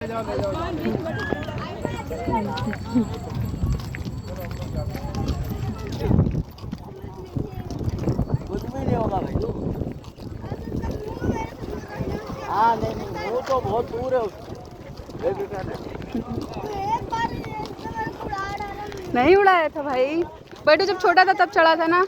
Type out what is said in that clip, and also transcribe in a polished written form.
कुछ भी नहीं होगा भाई। हाँ नहीं नहीं, वो तो बहुत दूर है उससे। नहीं उड़ाया था भाई, बट जब छोटा था तब चढ़ा था ना।